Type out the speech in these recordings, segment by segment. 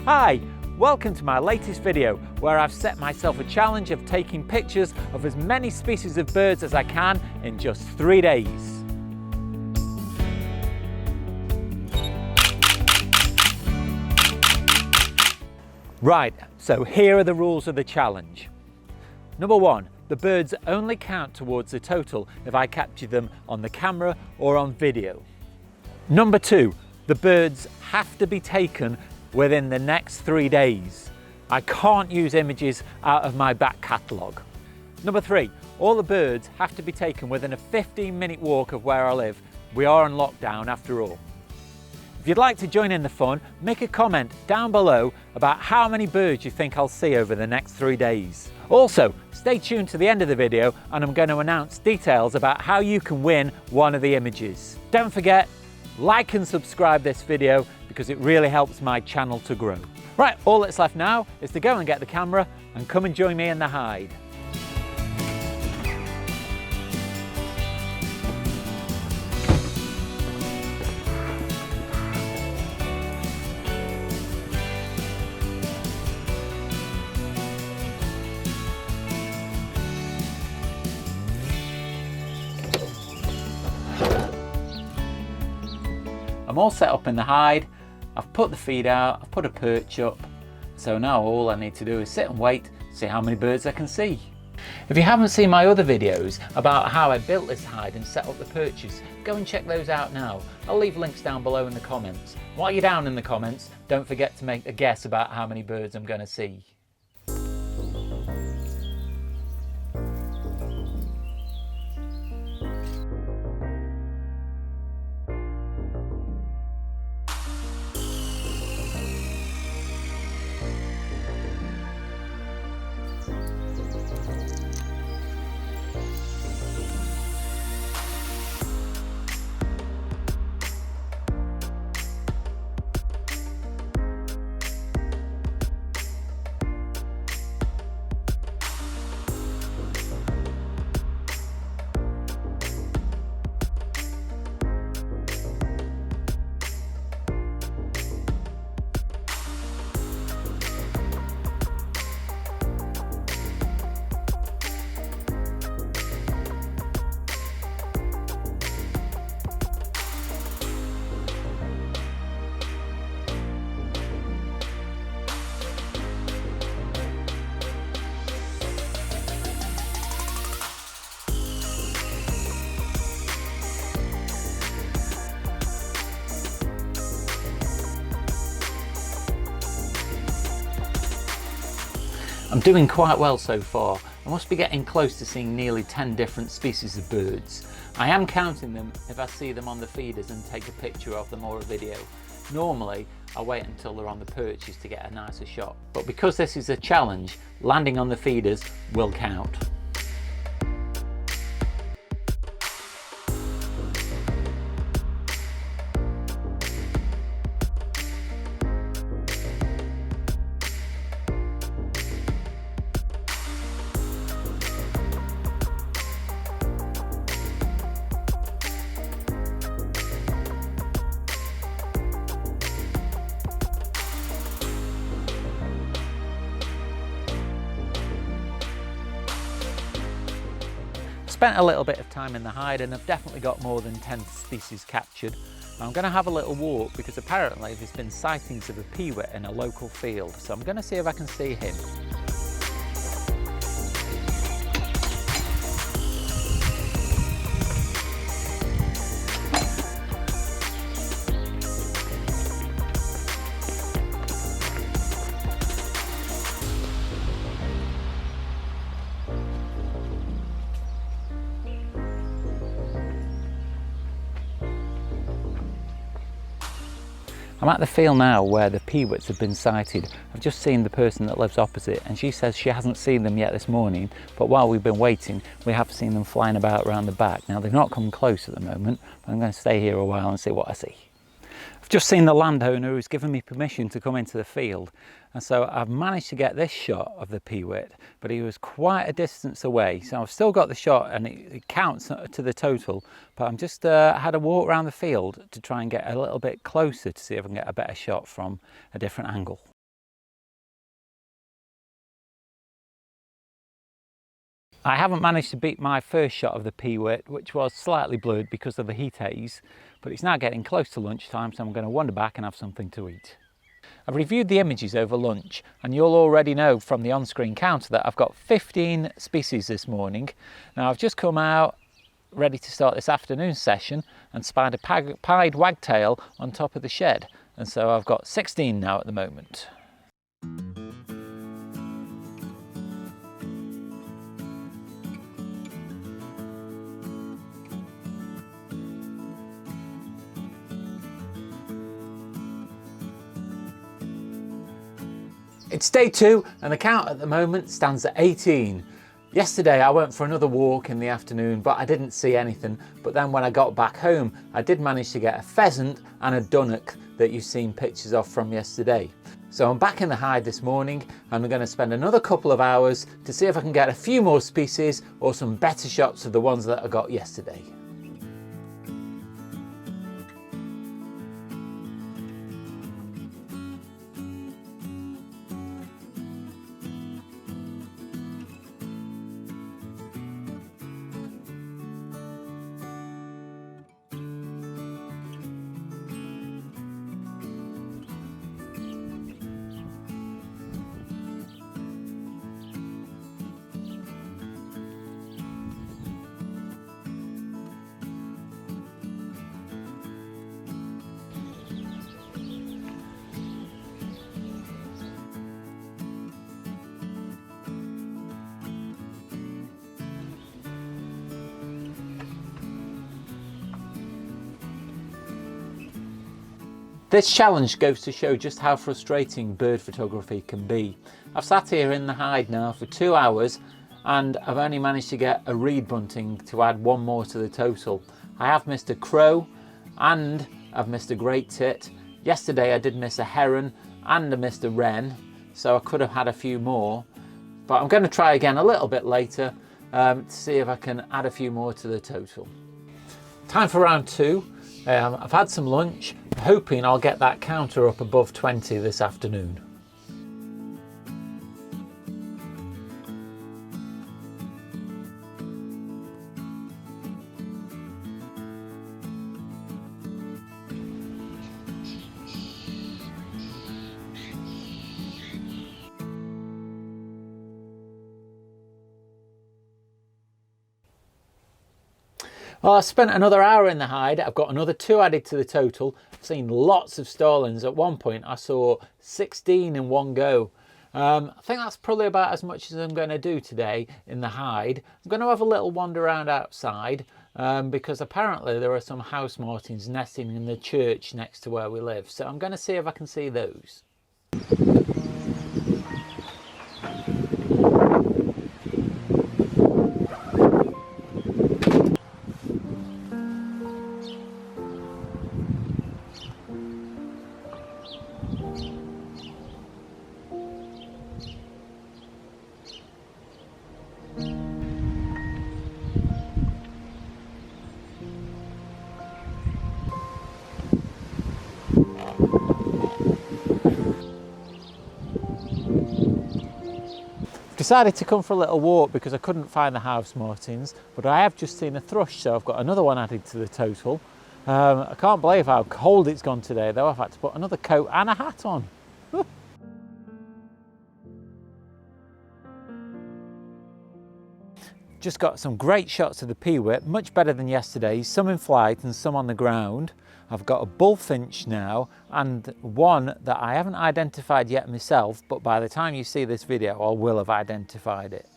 Hi, welcome to my latest video where I've set myself a challenge of taking pictures of as many species of birds as I can in just 3 days. Right, so here are the rules of the challenge. Number 1, the birds only count towards the total if I capture them on the camera or on video. Number 2, the birds have to be taken within the next 3 days. I can't use images out of my back catalogue. Number 3, all the birds have to be taken within a 15-minute walk of where I live. We are on lockdown after all. If you'd like to join in the fun, make a comment down below about how many birds you think I'll see over the next 3 days. Also, stay tuned to the end of the video and I'm going to announce details about how you can win one of the images. Don't forget, like and subscribe this video because it really helps my channel to grow. Right, all that's left now is to go and get the camera and come and join me in the hide. I'm all set up in the hide, I've put the feed out, I've put a perch up, so now all I need to do is sit and wait, see how many birds I can see. If you haven't seen my other videos about how I built this hide and set up the perches, go and check those out now. I'll leave links down below in the comments. While you're down in the comments, don't forget to make a guess about how many birds I'm going to see. I'm doing quite well so far. I must be getting close to seeing nearly 10 different species of birds. I am counting them if I see them on the feeders and take a picture of them or a video. Normally, I wait until they're on the perches to get a nicer shot. But because this is a challenge, landing on the feeders will count. Spent a little bit of time in the hide and I've definitely got more than 10 species captured. I'm going to have a little walk because apparently there's been sightings of a peewit in a local field, so I'm going to see if I can see him. I'm at the field now where the peewits have been sighted. I've just seen the person that lives opposite and she says she hasn't seen them yet this morning, but while we've been waiting we have seen them flying about around the back. Now they've not come close at the moment, but I'm going to stay here a while and see what I see. I've just seen the landowner who's given me permission to come into the field, and so I've managed to get this shot of the peewit, but he was quite a distance away, so I've still got the shot and it counts to the total, but I'm just had a walk around the field to try and get a little bit closer to see if I can get a better shot from a different angle. I haven't managed to beat my first shot of the peewit, which was slightly blurred because of the heat haze, but it's now getting close to lunchtime, so I'm going to wander back and have something to eat. I've reviewed the images over lunch, and you'll already know from the on-screen counter that I've got 15 species this morning. Now I've just come out ready to start this afternoon session and spied a pied wagtail on top of the shed, and so I've got 16 now at the moment. It's day 2 and the count at the moment stands at 18. Yesterday I went for another walk in the afternoon, but I didn't see anything. But then when I got back home, I did manage to get a pheasant and a dunnock that you've seen pictures of from yesterday. So I'm back in the hide this morning and I'm going to spend another couple of hours to see if I can get a few more species or some better shots of the ones that I got yesterday. This challenge goes to show just how frustrating bird photography can be. I've sat here in the hide now for 2 hours and I've only managed to get a reed bunting to add one more to the total. I have missed a crow and I've missed a great tit. Yesterday I did miss a heron and I missed a wren, so I could have had a few more. But I'm going to try again a little bit later to see if I can add a few more to the total. Time for round 2. I've had some lunch, hoping I'll get that counter up above 20 this afternoon. Well, I spent another hour in the hide. I've got another 2 added to the total. I've seen lots of starlings. At one point I saw 16 in one go. I think that's probably about as much as I'm going to do today in the hide. I'm going to have a little wander around outside because apparently there are some house martins nesting in the church next to where we live. So I'm going to see if I can see those. Decided to come for a little walk because I couldn't find the house martins, but I have just seen a thrush, so I've got another one added to the total. I can't believe how cold it's gone today though. I've had to put another coat and a hat on. Just got some great shots of the peewit, much better than yesterday, some in flight and some on the ground. I've got a bullfinch now and one that I haven't identified yet myself, but by the time you see this video I will have identified it.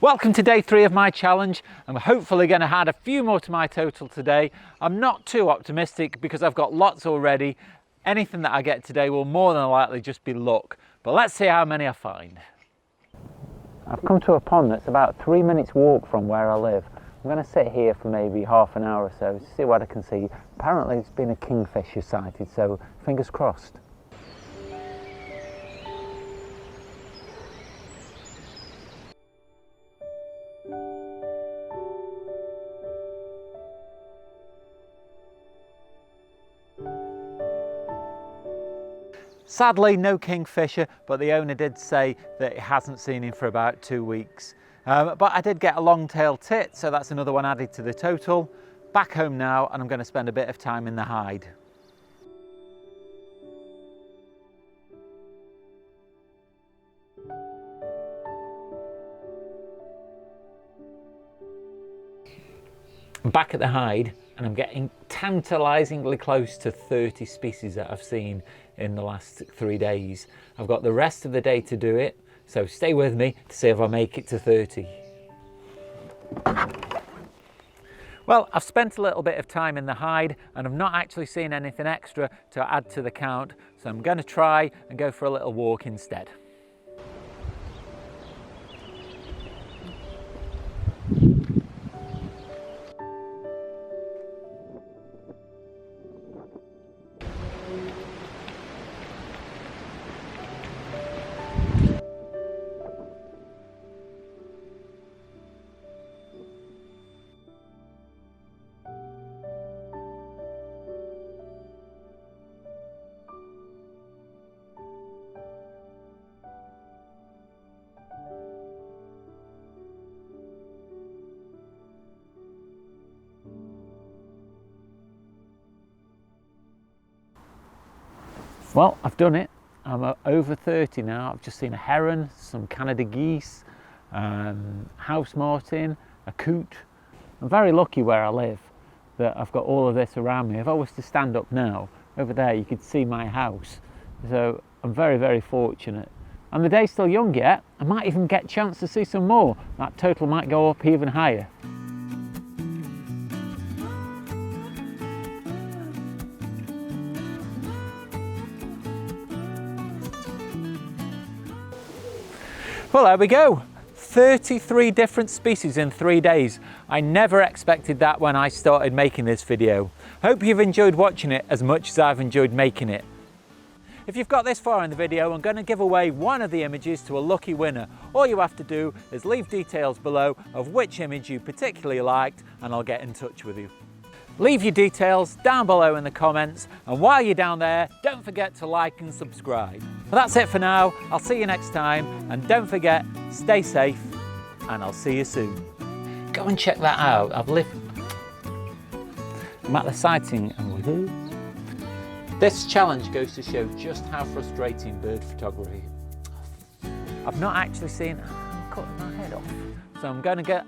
Welcome to day 3 of my challenge. I'm hopefully going to add a few more to my total today. I'm not too optimistic because I've got lots already. Anything that I get today will more than likely just be luck, but let's see how many I find. I've come to a pond that's about 3 minutes walk from where I live. I'm going to sit here for maybe half an hour or so to see what I can see. Apparently it's been a kingfisher sighted, so fingers crossed. Sadly, no kingfisher, but the owner did say that he hasn't seen him for about 2 weeks. But I did get a long-tailed tit, so that's another one added to the total. Back home now, and I'm going to spend a bit of time in the hide. I'm back at the hide, and I'm getting tantalisingly close to 30 species that I've seen in the last 3 days. I've got the rest of the day to do it, so stay with me to see if I make it to 30. Well, I've spent a little bit of time in the hide and I've not actually seen anything extra to add to the count, so I'm going to try and go for a little walk instead. Well, I've done it. I'm over 30 now. I've just seen a heron, some Canada geese, house martin, a coot. I'm very lucky where I live that I've got all of this around me. If I was to stand up now, over there you could see my house. So I'm very, very fortunate. And the day's still young yet. I might even get a chance to see some more. That total might go up even higher. Well, there we go. 33 different species in 3 days. I never expected that when I started making this video. Hope you've enjoyed watching it as much as I've enjoyed making it. If you've got this far in the video, I'm going to give away one of the images to a lucky winner. All you have to do is leave details below of which image you particularly liked and I'll get in touch with you. Leave your details down below in the comments, and while you're down there, don't forget to like and subscribe. Well, that's it for now. I'll see you next time, and don't forget, stay safe, and I'll see you soon. Go and check that out. I'm at the sighting. This challenge goes to show just how frustrating bird photography. I've not actually seen, I'm cutting my head off, so I'm going to get